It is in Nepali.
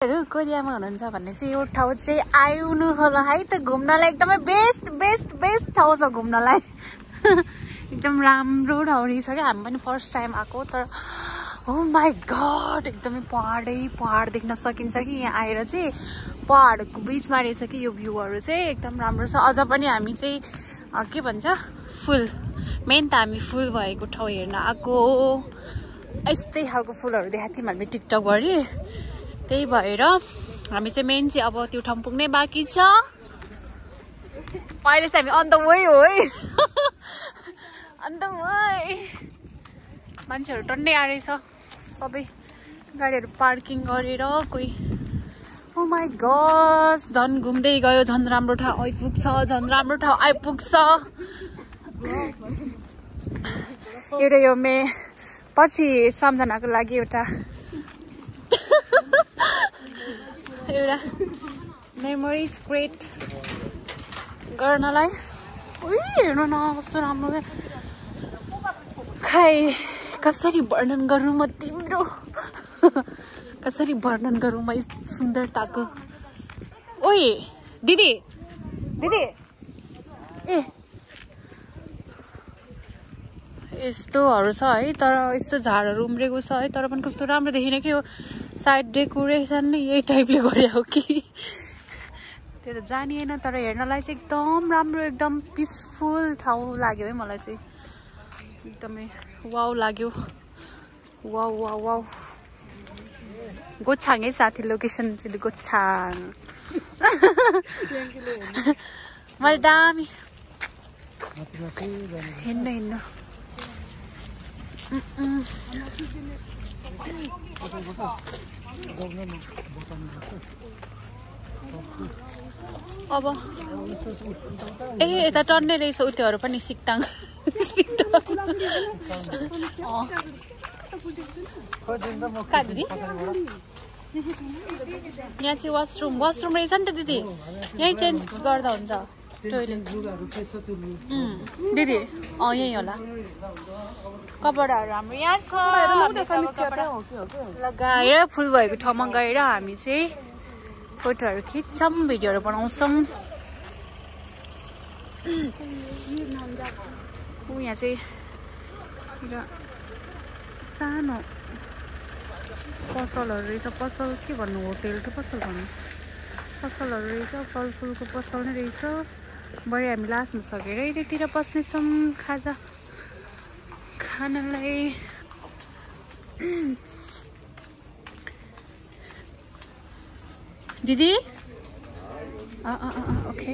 कोरियामा हुनुहुन्छ भन्ने चाहिँ यो ठाउँ चाहिँ आउनु होला है त घुम्नलाई एकदमै बेस्ट बेस्ट बेस्ट ठाउँ छ घुम्नलाई एकदम राम्रो ठाउँ रहेछ क्या हामी पनि फर्स्ट टाइम आएको तर ओ माई गॉड एकदमै पहाड देख्न सकिन्छ कि यहाँ आएर चाहिँ पहाडको बीचमा रहेछ कि यो भ्यूहरू चाहिँ एकदम राम्रो छ अझ पनि हामी चाहिँ के भन्छ फुल मेन त हामी फुल भएको ठाउँ हेर्न आएको यस्तै खालको फुलहरू देखाएको थियौँ हामीले टिकटकभरि त्यही भएर हामी चाहिँ मेन चाहिँ अब त्यो ठाउँ पुग्नै बाँकी छ अहिले चाहिँ हामी अन द वे हो है अन द वे मान्छेहरू टन्नै आएछ सबै गाडीहरू पार्किङ गरेर कोही ओ माई गॉड झन् घुम्दै गयो झन् राम्रो ठाउँ आइपुग्छ झन् राम्रो ठाउँ आइपुग्छ एउटा यो पछि सम्झनाको लागि एउटा मेमोरिज क्रिएट गर्नलाई हेर्नु न कस्तो राम्रो खै कसरी वर्णन गरौँ म तिम्रो कसरी वर्णन गरौँ म सुन्दरताको ओए दिदी दिदी ए यस्तोहरू छ है तर यस्तो झारहरू उम्रेको छ है तर पनि कस्तो राम्रो देखिन कि यो सायद डेकोरेसन नै यही टाइपले गरे हो कि त्यो त जानिएन तर हेर्नलाई चाहिँ एकदम राम्रो एकदम पिसफुल ठाउँ लाग्यो है मलाई चाहिँ एकदमै वाउ लाग्यो वाउ वाउ वाउ गोछाङ है साथी लोकेसन चाहिँ गोछाङ मैले दामी हिँड्नु अब ए यता टन्ने रहेछ उत्योहरू पनि सिक्ताङ कहाँ दिदी यहाँ चाहिँ वासरुम रहेछ नि त दिदी यहीँ चेन्ज गर्दा हुन्छ टोइलेट दिदी यही होला कपडाहरू हाम्रो यहाँ छ लगाएर फुल भएको ठाउँमा गएर हामी चाहिँ फोटोहरू खिच्छौँ भिडियोहरू बनाउँछौँ यहाँ चाहिँ सानो पसलहरू रहेछ पसल के भन्नु होटेल कि पसल भन्नु पसलहरू रहेछ फलफुलको पसल नै रहेछ भरे हामी लास्न सकेर यतातिर बस्नेछौँ खाजा खानलाई दिदी ओके